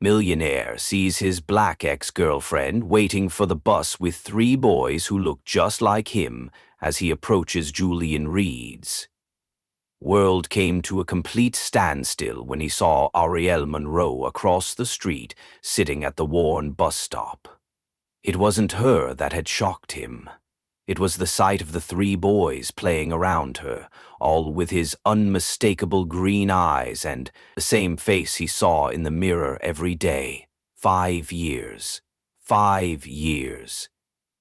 Millionaire sees his black ex-girlfriend waiting for the bus with three boys who look just like him as he approaches Julian Reed's. World came to a complete standstill when he saw Ariel Monroe across the street sitting at the worn bus stop. It wasn't her that had shocked him. It was the sight of the three boys playing around her, all with his unmistakable green eyes and the same face he saw in the mirror every day. 5 years. 5 years.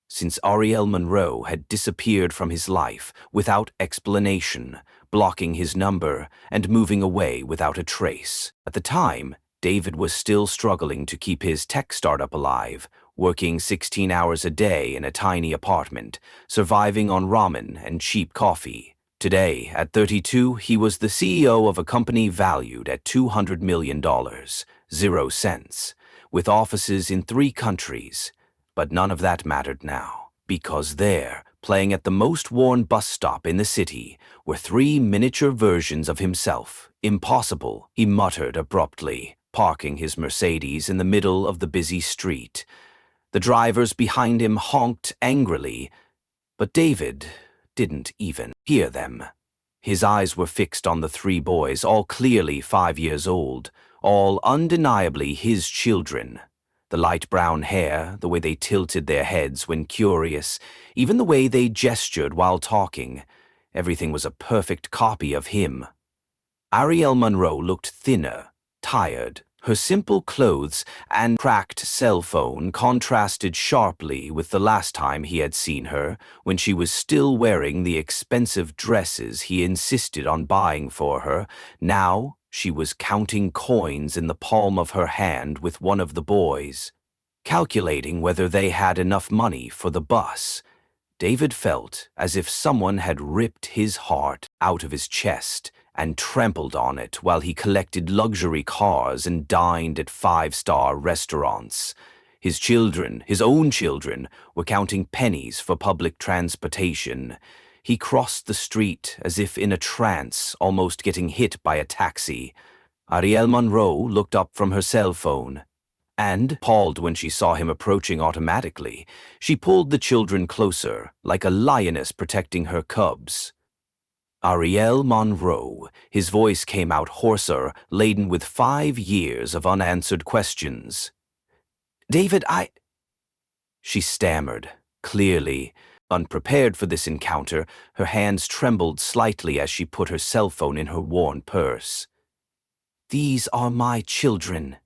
Since Ariel Monroe had disappeared from his life without explanation, blocking his number and moving away without a trace. At the time, David was still struggling to keep his tech startup alive, working 16 hours a day in a tiny apartment, surviving on ramen and cheap coffee. Today, at 32, he was the CEO of a company valued at $200 million, 0 cents, with offices in 3 countries. But none of that mattered now, because there, playing at the most worn bus stop in the city, were 3 miniature versions of himself. Impossible, he muttered abruptly, parking his Mercedes in the middle of the busy street. The drivers behind him honked angrily, but David didn't even hear them. His eyes were fixed on the 3 boys, all clearly 5 years old, all undeniably his children. The light brown hair, the way they tilted their heads when curious, even the way they gestured while talking, everything was a perfect copy of him. Ariel Monroe looked thinner, tired. Her simple clothes and cracked cell phone contrasted sharply with the last time he had seen her, when she was still wearing the expensive dresses he insisted on buying for her. Now she was counting coins in the palm of her hand with one of the boys, calculating whether they had enough money for the bus. David felt as if someone had ripped his heart out of his chest and trampled on it while he collected luxury cars and dined at 5-star restaurants. His children, his own children, were counting pennies for public transportation. He crossed the street as if in a trance, almost getting hit by a taxi. Ariel Monroe looked up from her cell phone, and, appalled when she saw him approaching automatically, she pulled the children closer, like a lioness protecting her cubs. Ariel Monroe, his voice came out hoarser, laden with 5 years of unanswered questions. "David, She stammered, clearly unprepared for this encounter. Her hands trembled slightly as she put her cell phone in her worn purse. "These are my children."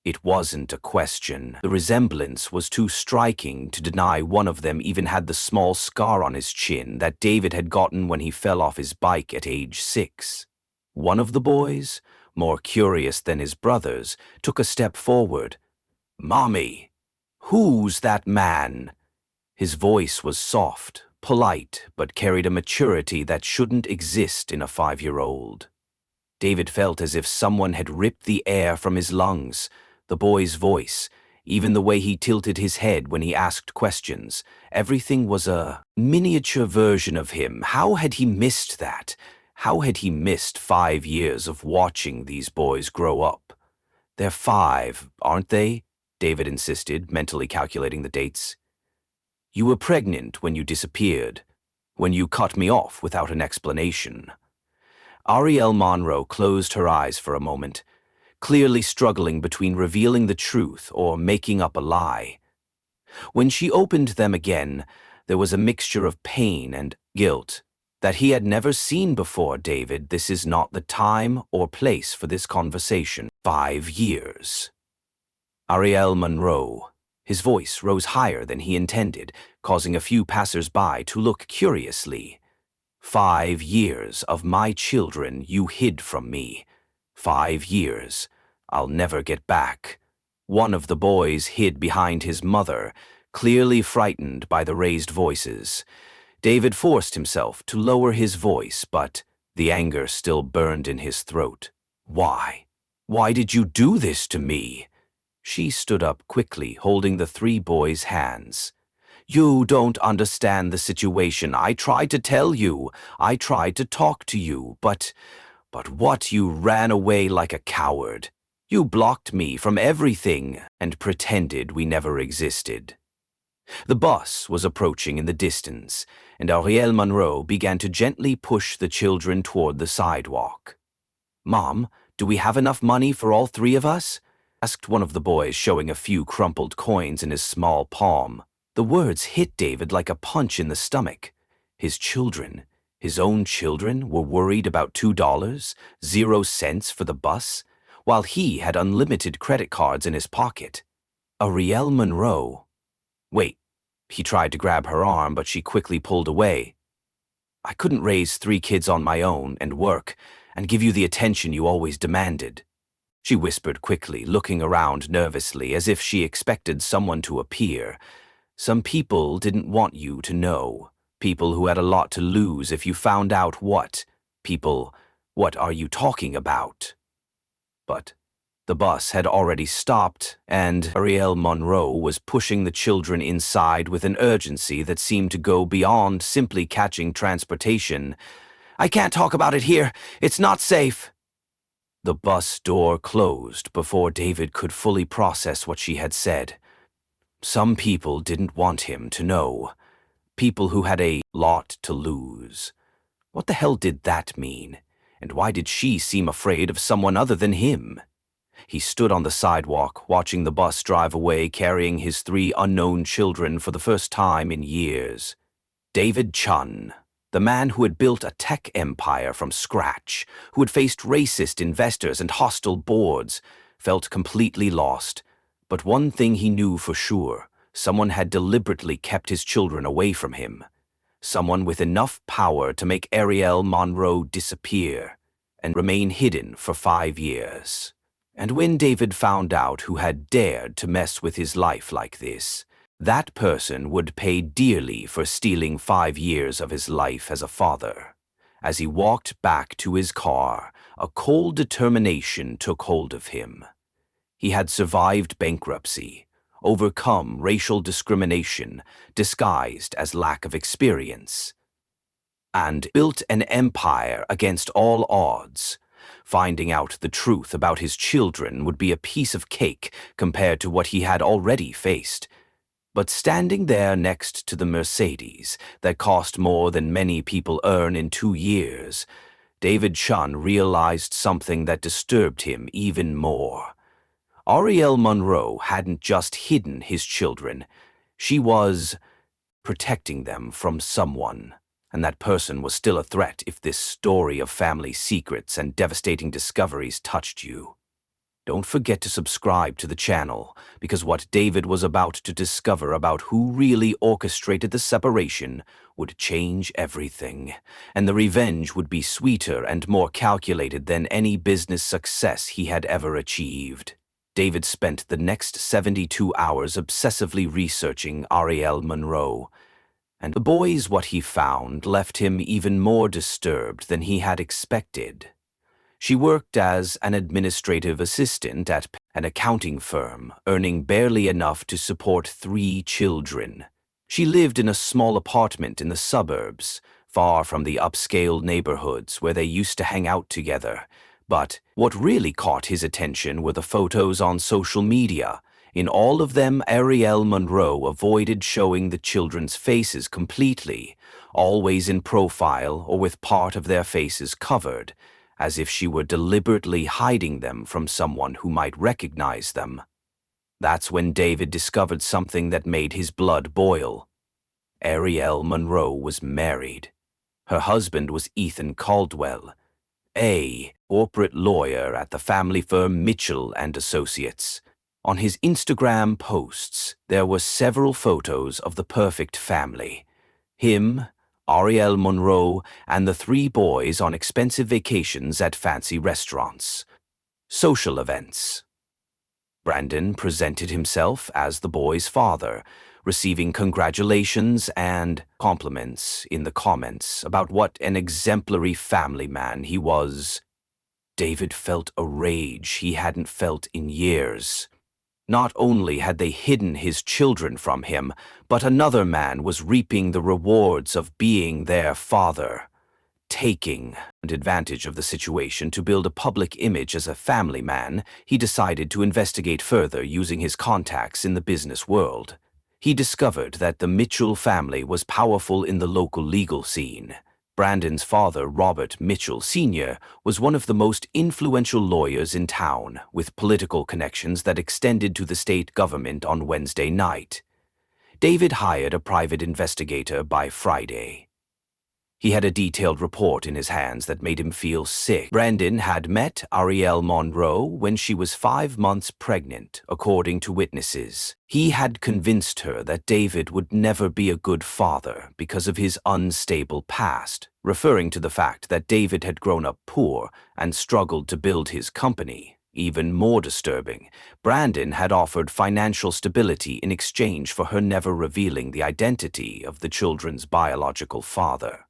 It wasn't a question. The resemblance was too striking to deny one of them even had the small scar on his chin that David had gotten when he fell off his bike at age 6. One of the boys, more curious than his brothers, took a step forward. "Mommy, who's that man?" His voice was soft, polite, but carried a maturity that shouldn't exist in a 5-year-old. David felt as if someone had ripped the air from his lungs. The boy's voice, even the way he tilted his head when he asked questions, everything was a miniature version of him. How had he missed that? How had he missed 5 years of watching these boys grow up? "They're 5, aren't they?" David insisted, mentally calculating the dates. "You were pregnant when you disappeared, when you cut me off without an explanation." Ariel Monroe closed her eyes for a moment, clearly struggling between revealing the truth or making up a lie. When she opened them again, there was a mixture of pain and guilt. "That he had never seen before, David. This is not the time or place for this conversation." 5 years. Ariel Monroe. His voice rose higher than he intended, causing a few passers-by to look curiously. 5 years of my children you hid from me. 5 years. I'll never get back. One of the boys hid behind his mother, clearly frightened by the raised voices. David forced himself to lower his voice, but the anger still burned in his throat. "Why? Why did you do this to me?" She stood up quickly, holding the 3 boys' hands. "You don't understand the situation. I tried to tell you. I tried to talk to you, but what, you ran away like a coward." You blocked me from everything and pretended we never existed. The bus was approaching in the distance, and Ariel Monroe began to gently push the children toward the sidewalk. "Mom, do we have enough money for all three of us?" asked one of the boys, showing a few crumpled coins in his small palm. The words hit David like a punch in the stomach. His children, his own children, were worried about $2, 0 cents for the bus, while he had unlimited credit cards in his pocket. Ariel Monroe. Wait, he tried to grab her arm, but she quickly pulled away. "I couldn't raise 3 kids on my own and work and give you the attention you always demanded," she whispered quickly, looking around nervously as if she expected someone to appear. "Some people didn't want you to know. People who had a lot to lose if you found out what. People, what are you talking about?" But the bus had already stopped, and Ariel Monroe was pushing the children inside with an urgency that seemed to go beyond simply catching transportation. "I can't talk about it here. It's not safe." The bus door closed before David could fully process what she had said. Some people didn't want him to know. People who had a lot to lose. What the hell did that mean? And why did she seem afraid of someone other than him? He stood on the sidewalk, watching the bus drive away, carrying his 3 unknown children for the first time in years. David Chun, the man who had built a tech empire from scratch, who had faced racist investors and hostile boards, felt completely lost. But one thing he knew for sure: someone had deliberately kept his children away from him. Someone with enough power to make Ariel Monroe disappear and remain hidden for 5 years. And when David found out who had dared to mess with his life like this, that person would pay dearly for stealing 5 years of his life as a father. As he walked back to his car, a cold determination took hold of him. He had survived bankruptcy, overcome racial discrimination disguised as lack of experience, and built an empire against all odds. Finding out the truth about his children would be a piece of cake compared to what he had already faced. But standing there next to the Mercedes that cost more than many people earn in 2 years, David Chun realized something that disturbed him even more. Ariel Monroe hadn't just hidden his children. She was protecting them from someone. And that person was still a threat if this story of family secrets and devastating discoveries touched you. Don't forget to subscribe to the channel, because what David was about to discover about who really orchestrated the separation would change everything, and the revenge would be sweeter and more calculated than any business success he had ever achieved. David spent the next 72 hours obsessively researching Ariel Monroe, and the boys, what he found left him even more disturbed than he had expected. She worked as an administrative assistant at an accounting firm, earning barely enough to support 3 children. She lived in a small apartment in the suburbs, far from the upscale neighborhoods where they used to hang out together. But what really caught his attention were the photos on social media. In all of them, Ariel Monroe avoided showing the children's faces completely, always in profile or with part of their faces covered, as if she were deliberately hiding them from someone who might recognize them. That's when David discovered something that made his blood boil. Ariel Monroe was married. Her husband was Ethan Caldwell, a corporate lawyer at the family firm Mitchell and Associates. On his Instagram posts, there were several photos of the perfect family. Him, Ariel Monroe, and the 3 boys on expensive vacations at fancy restaurants. Social events. Brandon presented himself as the boys' father, receiving congratulations and compliments in the comments about what an exemplary family man he was. David felt a rage he hadn't felt in years. Not only had they hidden his children from him, but another man was reaping the rewards of being their father. Taking advantage of the situation to build a public image as a family man, he decided to investigate further using his contacts in the business world. He discovered that the Mitchell family was powerful in the local legal scene. Brandon's father, Robert Mitchell Sr., was one of the most influential lawyers in town, with political connections that extended to the state government on Wednesday night. David hired a private investigator by Friday. He had a detailed report in his hands that made him feel sick. Brandon had met Arielle Monroe when she was 5 months pregnant, according to witnesses. He had convinced her that David would never be a good father because of his unstable past, referring to the fact that David had grown up poor and struggled to build his company. Even more disturbing, Brandon had offered financial stability in exchange for her never revealing the identity of the children's biological father.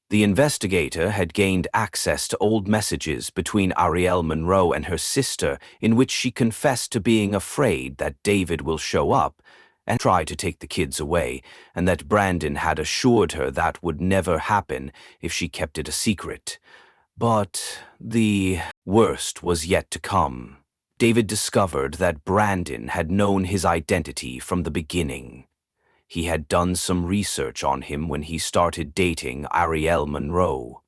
The investigator had gained access to old messages between Arielle Monroe and her sister in which she confessed to being afraid that David will show up and try to take the kids away, and that Brandon had assured her that would never happen if she kept it a secret. But the worst was yet to come. David discovered that Brandon had known his identity from the beginning. He had done some research on him when he started dating Arielle Monroe.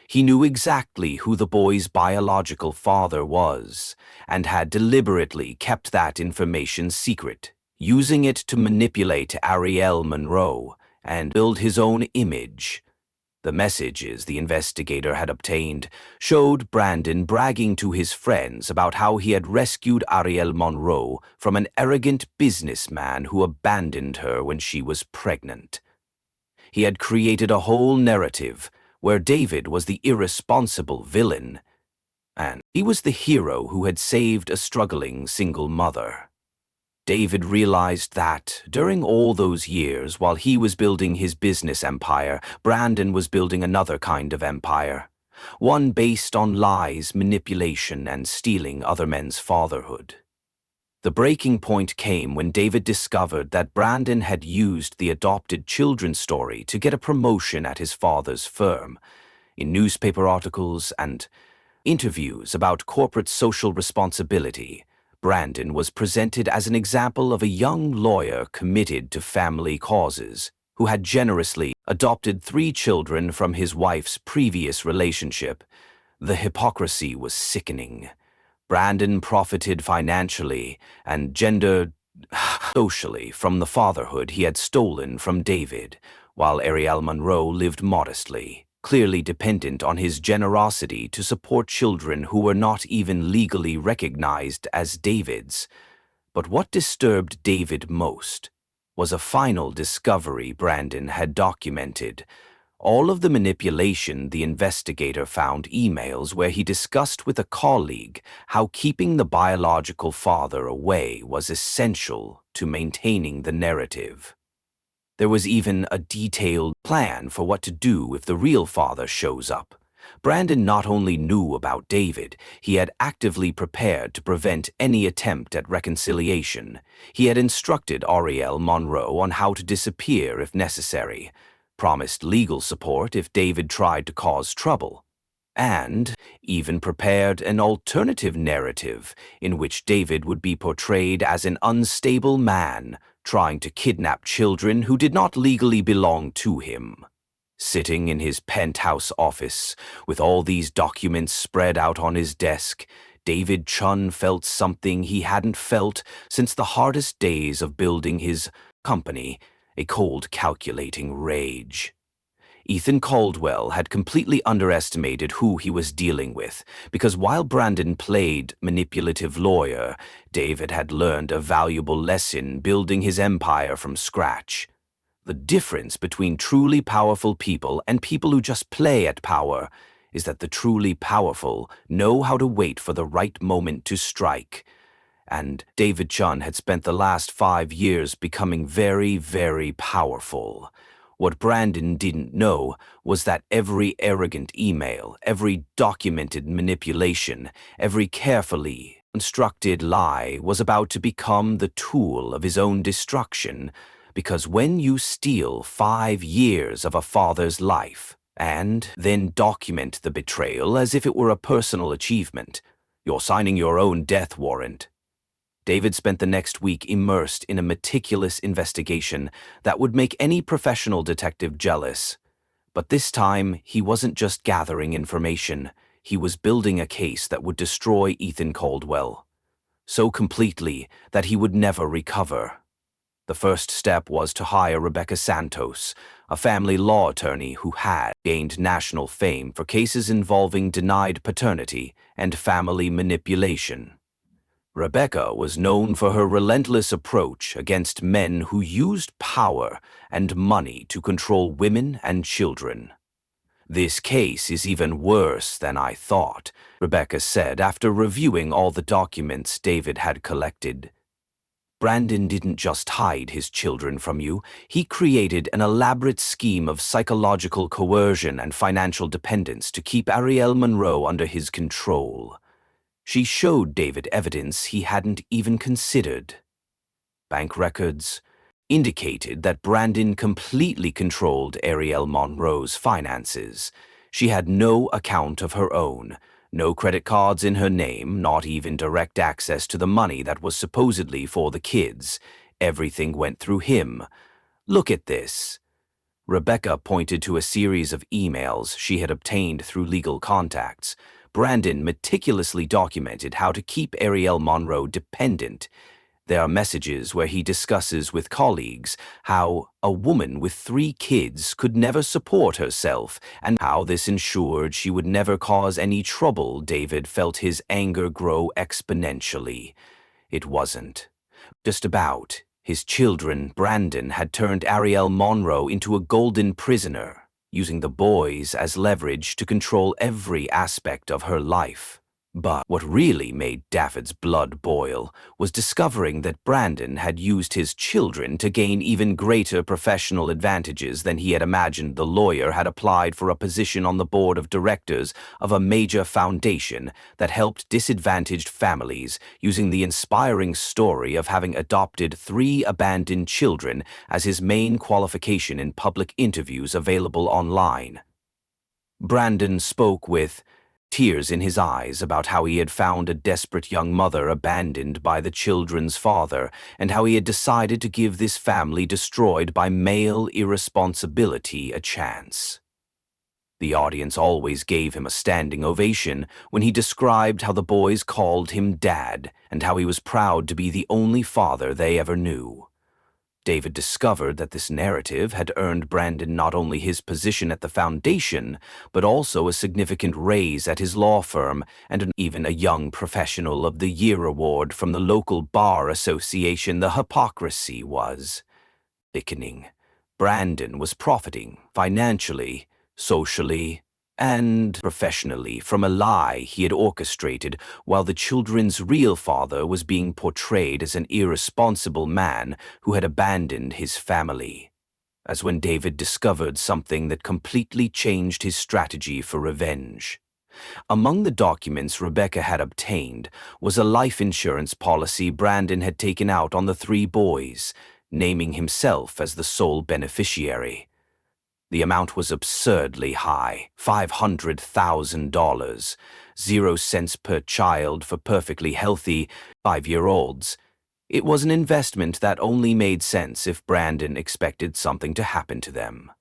He knew exactly who the boy's biological father was, and had deliberately kept that information secret, using it to manipulate Arielle Monroe and build his own image. The messages the investigator had obtained showed Brandon bragging to his friends about how he had rescued Arielle Monroe from an arrogant businessman who abandoned her when she was pregnant. He had created a whole narrative where David was the irresponsible villain, and he was the hero who had saved a struggling single mother. David realized that, during all those years while he was building his business empire, Brandon was building another kind of empire, one based on lies, manipulation, and stealing other men's fatherhood. The breaking point came when David discovered that Brandon had used the adopted children's story to get a promotion at his father's firm. In newspaper articles and interviews about corporate social responsibility, Brandon was presented as an example of a young lawyer committed to family causes, who had generously adopted 3 children from his wife's previous relationship. The hypocrisy was sickening. Brandon profited financially and socially from the fatherhood he had stolen from David, while Arielle Monroe lived modestly, clearly dependent on his generosity to support children who were not even legally recognized as David's. But what disturbed David most was a final discovery Brandon had documented. All of the manipulation, the investigator found emails where he discussed with a colleague how keeping the biological father away was essential to maintaining the narrative. There was even a detailed plan for what to do if the real father shows up. Brandon not only knew about David, he had actively prepared to prevent any attempt at reconciliation. He had instructed Arielle Monroe on how to disappear if necessary, promised legal support if David tried to cause trouble, and even prepared an alternative narrative in which David would be portrayed as an unstable man trying to kidnap children who did not legally belong to him. Sitting in his penthouse office, with all these documents spread out on his desk, David Chun felt something he hadn't felt since the hardest days of building his company, a cold, calculating rage. Ethan Caldwell had completely underestimated who he was dealing with, because while Brandon played manipulative lawyer, David had learned a valuable lesson building his empire from scratch. The difference between truly powerful people and people who just play at power is that the truly powerful know how to wait for the right moment to strike. And David Chun had spent the last 5 years becoming very, very powerful. What Brandon didn't know was that every arrogant email, every documented manipulation, every carefully constructed lie was about to become the tool of his own destruction, because when you steal 5 years of a father's life, and then document the betrayal as if it were a personal achievement. You're signing your own death warrant. David spent the next week immersed in a meticulous investigation that would make any professional detective jealous. But this time, he wasn't just gathering information. He was building a case that would destroy Ethan Caldwell, so completely that he would never recover. The first step was to hire Rebecca Santos, a family law attorney who had gained national fame for cases involving denied paternity and family manipulation. Rebecca was known for her relentless approach against men who used power and money to control women and children. "This case is even worse than I thought," Rebecca said after reviewing all the documents David had collected. "Brandon didn't just hide his children from you, he created an elaborate scheme of psychological coercion and financial dependence to keep Ariel Monroe under his control." She showed David evidence he hadn't even considered. Bank records indicated that Brandon completely controlled Ariel Monroe's finances. She had no account of her own, no credit cards in her name, not even direct access to the money that was supposedly for the kids. Everything went through him. "Look at this." Rebecca pointed to a series of emails she had obtained through legal contacts. Brandon meticulously documented how to keep Ariel Monroe dependent. There are messages where he discusses with colleagues how a woman with 3 kids could never support herself and how this ensured she would never cause any trouble. David felt his anger grow exponentially. It wasn't just about his children. Brandon had turned Ariel Monroe into a golden prisoner, using the boys as leverage to control every aspect of her life. But what really made David's blood boil was discovering that Brandon had used his children to gain even greater professional advantages than he had imagined. The lawyer had applied for a position on the board of directors of a major foundation that helped disadvantaged families, using the inspiring story of having adopted 3 abandoned children as his main qualification in public interviews available online. Brandon spoke with tears in his eyes about how he had found a desperate young mother abandoned by the children's father, and how he had decided to give this family destroyed by male irresponsibility a chance. The audience always gave him a standing ovation when he described how the boys called him Dad and how he was proud to be the only father they ever knew. David discovered that this narrative had earned Brandon not only his position at the foundation, but also a significant raise at his law firm and even a Young Professional of the Year award from the local bar association. The hypocrisy was sickening. Brandon was profiting financially, socially, and professionally from a lie he had orchestrated, while the children's real father was being portrayed as an irresponsible man who had abandoned his family. As when David discovered something that completely changed his strategy for revenge. Among the documents Rebecca had obtained was a life insurance policy Brandon had taken out on the 3 boys, naming himself as the sole beneficiary. The amount was absurdly high, $500,000, 0 cents per child for perfectly healthy 5-year-olds. It was an investment that only made sense if Brandon expected something to happen to them.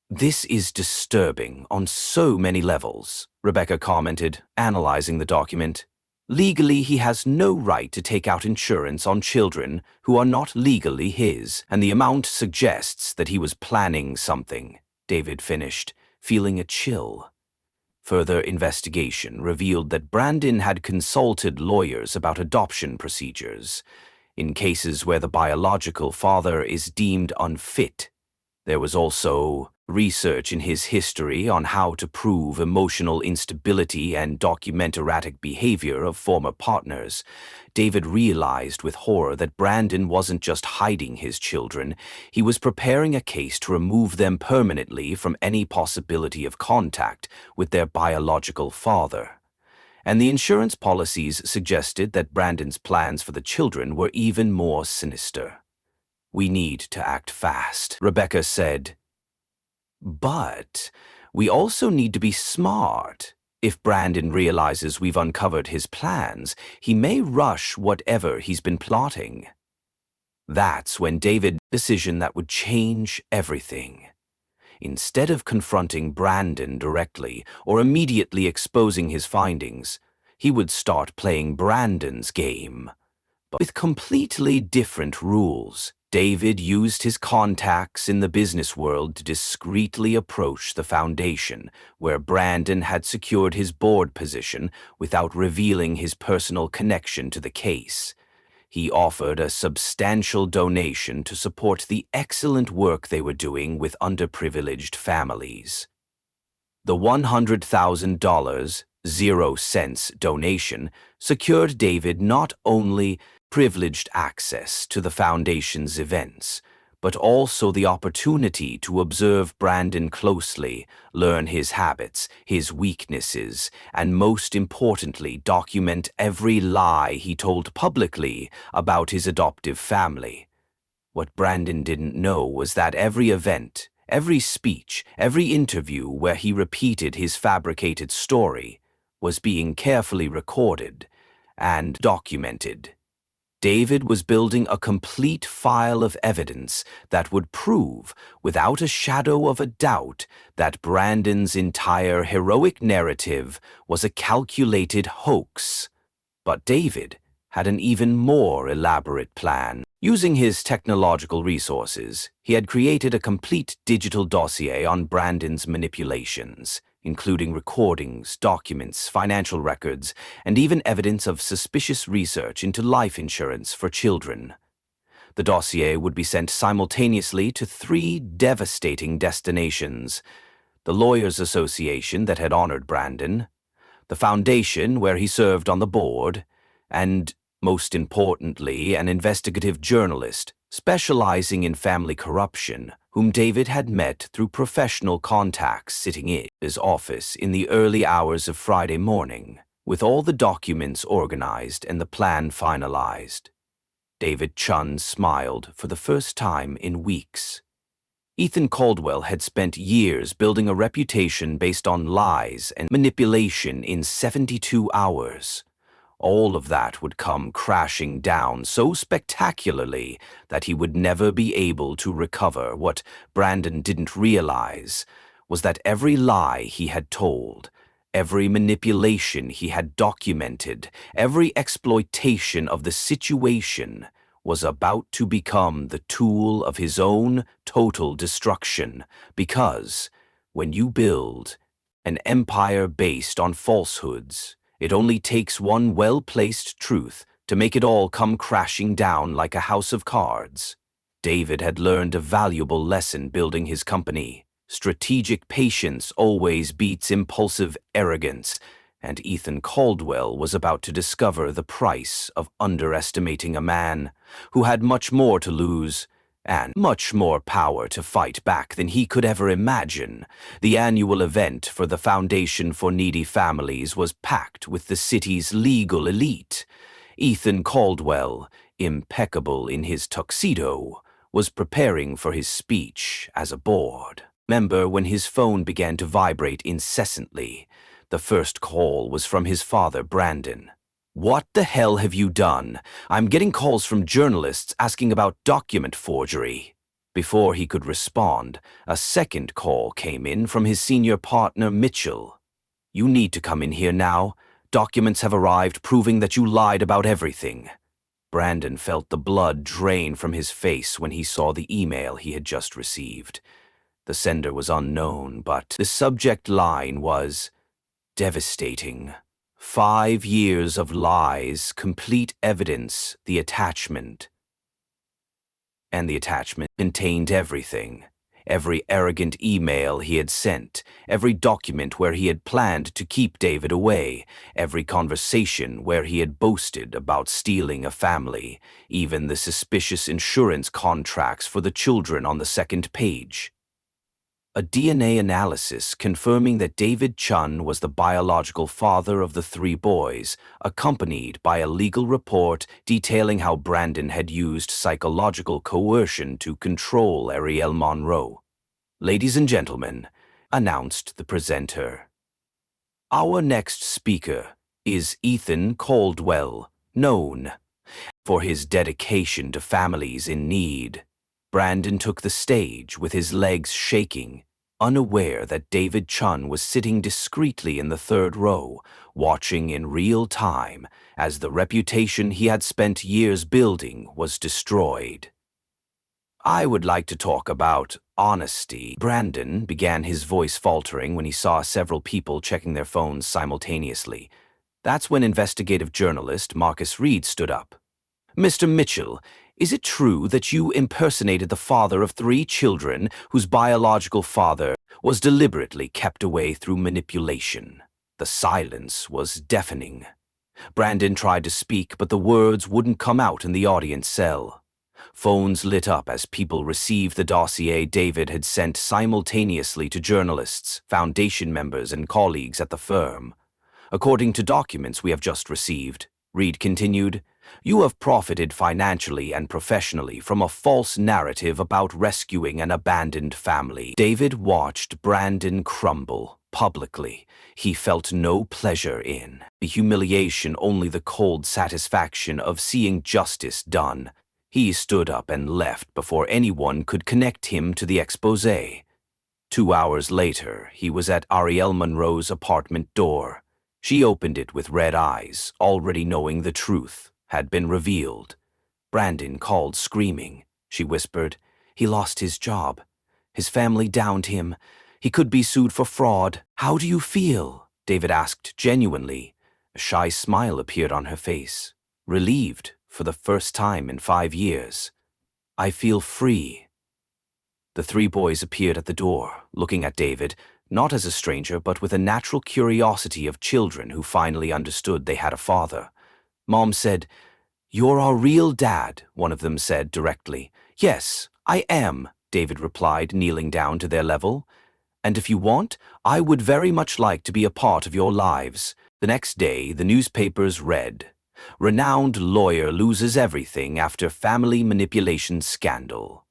"This is disturbing on so many levels," Rebecca commented, analyzing the document. "Legally, he has no right to take out insurance on children who are not legally his, and the amount suggests that he was planning something," David finished, feeling a chill. Further investigation revealed that Brandon had consulted lawyers about adoption procedures. In cases where the biological father is deemed unfit, there was also research in his history on how to prove emotional instability and document erratic behavior of former partners. David realized with horror that Brandon wasn't just hiding his children, he was preparing a case to remove them permanently from any possibility of contact with their biological father. And the insurance policies suggested that Brandon's plans for the children were even more sinister. "We need to act fast," Rebecca said. But We also need to be smart. If Brandon realizes we've uncovered his plans, he may rush whatever he's been plotting. That's when David made a decision that would change everything. Instead of confronting Brandon directly or immediately exposing his findings, he would start playing Brandon's game. But with completely different rules, David used his contacts in the business world to discreetly approach the foundation, where Brandon had secured his board position without revealing his personal connection to the case. He offered a substantial donation to support the excellent work they were doing with underprivileged families. The $100,000, 0 cents donation secured David not only privileged access to the foundation's events, but also the opportunity to observe Brandon closely, learn his habits, his weaknesses, and most importantly, document every lie he told publicly about his adoptive family. What Brandon didn't know was that every event, every speech, every interview where he repeated his fabricated story was being carefully recorded and documented. David was building a complete file of evidence that would prove, without a shadow of a doubt, that Brandon's entire heroic narrative was a calculated hoax. But David had an even more elaborate plan. Using his technological resources, he had created a complete digital dossier on Brandon's manipulations, including recordings, documents, financial records, and even evidence of suspicious research into life insurance for children. The dossier would be sent simultaneously to 3 devastating destinations: the Lawyers Association that had honored Brandon, the foundation where he served on the board, and, most importantly, an investigative journalist specializing in family corruption, whom David had met through professional contacts sitting in his office in the early hours of Friday morning. With all the documents organized and the plan finalized, David Chun smiled for the first time in weeks. Ethan Caldwell had spent years building a reputation based on lies and manipulation in 72 hours. All of that would come crashing down so spectacularly that he would never be able to recover. What Brandon didn't realize was that every lie he had told, every manipulation he had documented, every exploitation of the situation was about to become the tool of his own total destruction. Because when you build an empire based on falsehoods, it only takes one well-placed truth to make it all come crashing down like a house of cards. David had learned a valuable lesson building his company. Strategic patience always beats impulsive arrogance, and Ethan Caldwell was about to discover the price of underestimating a man who had much more to lose and much more power to fight back than he could ever imagine. The annual event for the Foundation for Needy Families was packed with the city's legal elite. Ethan Caldwell, impeccable in his tuxedo, was preparing for his speech as a board member when his phone began to vibrate incessantly. The first call was from his father, Brandon. "What the hell have you done? I'm getting calls from journalists asking about document forgery." Before he could respond, a second call came in from his senior partner, Mitchell. "You need to come in here now. Documents have arrived proving that you lied about everything." Brandon felt the blood drain from his face when he saw the email he had just received. The sender was unknown, but the subject line was devastating. 5 years of lies, complete evidence, the attachment. And the attachment contained everything. Every arrogant email he had sent, every document where he had planned to keep David away, every conversation where he had boasted about stealing a family, even the suspicious insurance contracts for the children on the second page. A DNA analysis confirming that David Chun was the biological father of the 3 boys, accompanied by a legal report detailing how Brandon had used psychological coercion to control Ariel Monroe. Ladies and gentlemen, announced the presenter. Our next speaker is Ethan Caldwell, known for his dedication to families in need. Brandon took the stage with his legs shaking, unaware that David Chun was sitting discreetly in the third row, watching in real time as the reputation he had spent years building was destroyed. I would like to talk about honesty. Brandon began, his voice faltering when he saw several people checking their phones simultaneously. That's when investigative journalist Marcus Reed stood up. Mr. Mitchell, is it true that you impersonated the father of 3 children whose biological father was deliberately kept away through manipulation? The silence was deafening. Brandon tried to speak, but the words wouldn't come out in the audience cell. Phones lit up as people received the dossier David had sent simultaneously to journalists, foundation members, and colleagues at the firm. According to documents we have just received, Reed continued, you have profited financially and professionally from a false narrative about rescuing an abandoned family. David watched Brandon crumble publicly. He felt no pleasure in the humiliation, only the cold satisfaction of seeing justice done. He stood up and left before anyone could connect him to the exposé. 2 hours later, he was at Ariel Monroe's apartment door. She opened it with red eyes, already knowing the truth had been revealed. Brandon called screaming. She whispered, he lost his job. His family downed him. He could be sued for fraud. How do you feel? David asked genuinely. A shy smile appeared on her face. Relieved for the first time in 5 years. I feel free. The 3 boys appeared at the door, looking at David, not as a stranger, but with a natural curiosity of children who finally understood they had a father. Mom said, you're our real dad, one of them said directly. Yes, I am, David replied, kneeling down to their level. And if you want, I would very much like to be a part of your lives. The next day, the newspapers read, renowned lawyer loses everything after family manipulation scandal.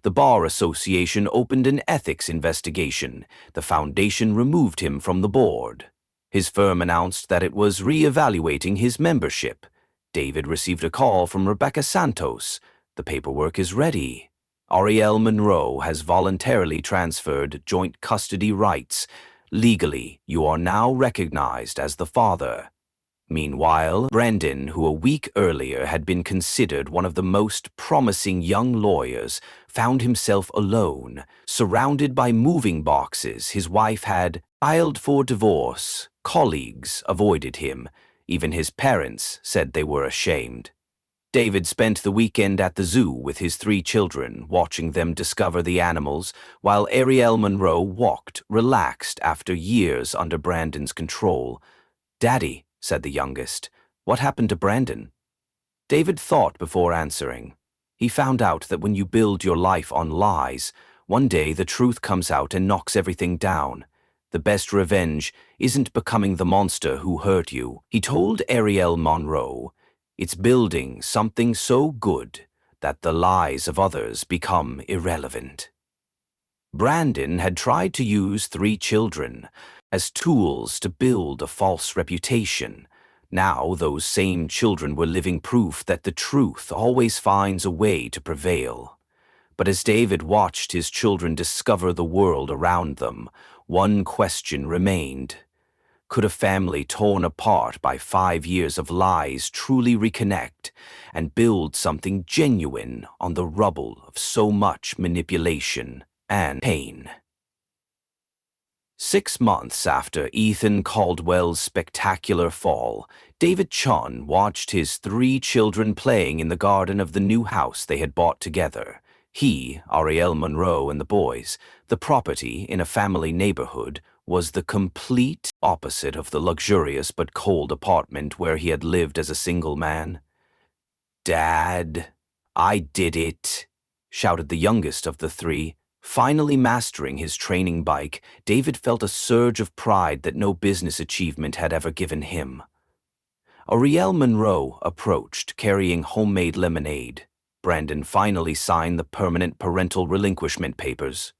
The Bar Association opened an ethics investigation. The foundation removed him from the board. His firm announced that it was re-evaluating his membership. David received a call from Rebecca Santos. The paperwork is ready. Ariel Monroe has voluntarily transferred joint custody rights. Legally, you are now recognized as the father. Meanwhile, Brandon, who a week earlier had been considered one of the most promising young lawyers, found himself alone, surrounded by moving boxes. His wife had filed for divorce. Colleagues avoided him. Even his parents said they were ashamed. David spent the weekend at the zoo with his 3 children, watching them discover the animals, while Ariel Monroe walked, relaxed after years under Brandon's control. Daddy, said the youngest, what happened to Brandon? David thought before answering. He found out that when you build your life on lies, one day the truth comes out and knocks everything down. The best revenge isn't becoming the monster who hurt you. He told Ariel Monroe, it's building something so good that the lies of others become irrelevant. Brandon had tried to use 3 children as tools to build a false reputation. Now those same children were living proof that the truth always finds a way to prevail. But as David watched his children discover the world around them, one question remained. Could a family torn apart by 5 years of lies truly reconnect and build something genuine on the rubble of so much manipulation and pain? 6 months after Ethan Caldwell's spectacular fall, David Chun watched his 3 children playing in the garden of the new house they had bought together. He, Ariel Monroe, and the boys, the property in a family neighborhood, was the complete opposite of the luxurious but cold apartment where he had lived as a single man. Dad, I did it, shouted the youngest of the 3. Finally mastering his training bike, David felt a surge of pride that no business achievement had ever given him. Ariel Monroe approached, carrying homemade lemonade. Brandon finally signed the permanent parental relinquishment papers.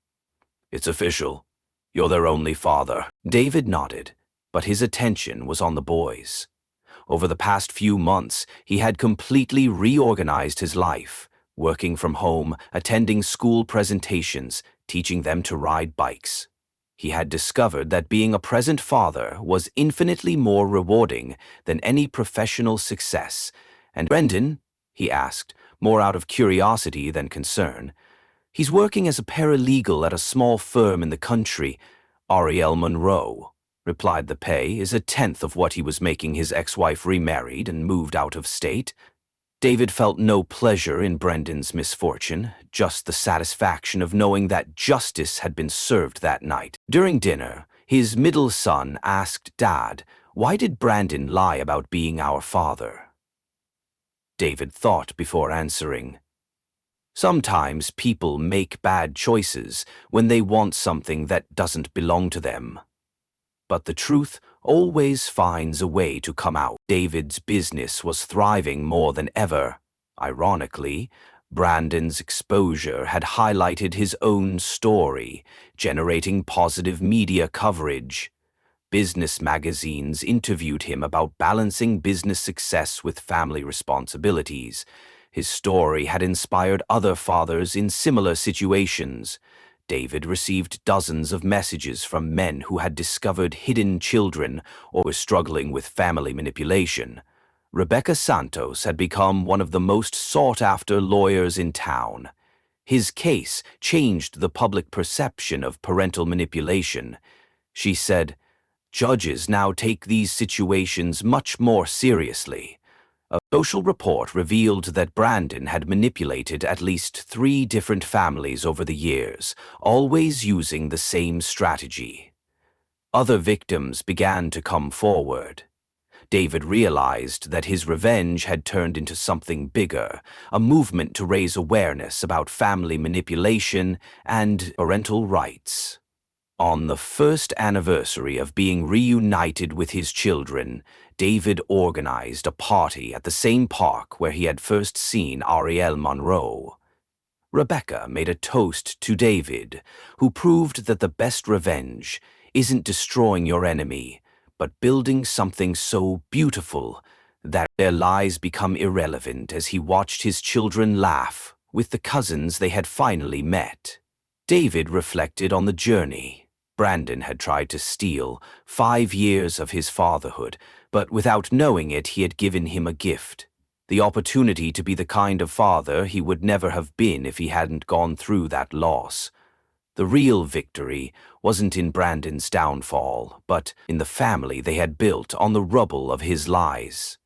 It's official. You're their only father. David nodded, but his attention was on the boys. Over the past few months, he had completely reorganized his life, working from home, attending school presentations, teaching them to ride bikes. He had discovered that being a present father was infinitely more rewarding than any professional success. And Brendan, he asked, more out of curiosity than concern. He's working as a paralegal at a small firm in the country, Ariel Monroe, replied. The pay is a tenth of what he was making. His ex-wife remarried and moved out of state. David felt no pleasure in Brendan's misfortune, just the satisfaction of knowing that justice had been served that night. During dinner, his middle son asked Dad, "Why did Brandon lie about being our father?" David thought before answering. Sometimes people make bad choices when they want something that doesn't belong to them. But the truth always finds a way to come out. David's business was thriving more than ever. Ironically, Brandon's exposure had highlighted his own story, generating positive media coverage. Business magazines interviewed him about balancing business success with family responsibilities. His story had inspired other fathers in similar situations. David received dozens of messages from men who had discovered hidden children or were struggling with family manipulation. Rebecca Santos had become one of the most sought-after lawyers in town. His case changed the public perception of parental manipulation. She said, "Judges now take these situations much more seriously." A social report revealed that Brandon had manipulated at least 3 different families over the years, always using the same strategy. Other victims began to come forward. David realized that his revenge had turned into something bigger, a movement to raise awareness about family manipulation and parental rights. On the first anniversary of being reunited with his children, David organized a party at the same park where he had first seen Ariel Monroe. Rebecca made a toast to David, who proved that the best revenge isn't destroying your enemy, but building something so beautiful that their lies become irrelevant. As he watched his children laugh with the cousins they had finally met, David reflected on the journey. Brandon had tried to steal 5 years of his fatherhood, but without knowing it, he had given him a gift. The opportunity to be the kind of father he would never have been if he hadn't gone through that loss. The real victory wasn't in Brandon's downfall, but in the family they had built on the rubble of his lies.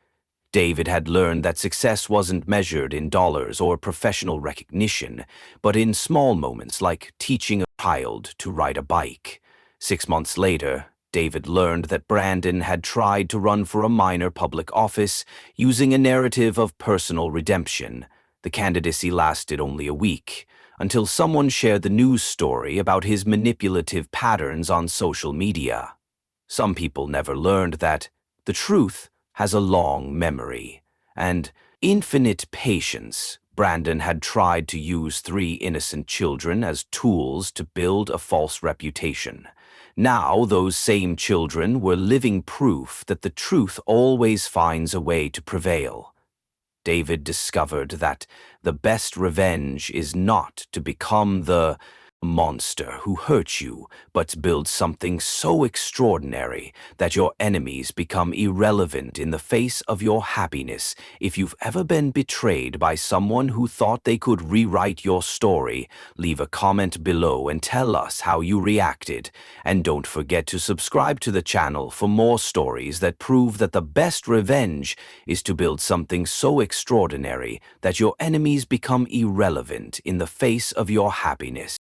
David had learned that success wasn't measured in dollars or professional recognition, but in small moments like teaching a child to ride a bike. 6 months later, David learned that Brandon had tried to run for a minor public office using a narrative of personal redemption. The candidacy lasted only a week, until someone shared the news story about his manipulative patterns on social media. Some people never learned that the truth has a long memory and infinite patience. Brandon had tried to use 3 innocent children as tools to build a false reputation. Now those same children were living proof that the truth always finds a way to prevail. David discovered that the best revenge is not to become the monster who hurt you, but build something so extraordinary that your enemies become irrelevant in the face of your happiness. If you've ever been betrayed by someone who thought they could rewrite your story, leave a comment below and tell us how you reacted. And don't forget to subscribe to the channel for more stories that prove that the best revenge is to build something so extraordinary that your enemies become irrelevant in the face of your happiness.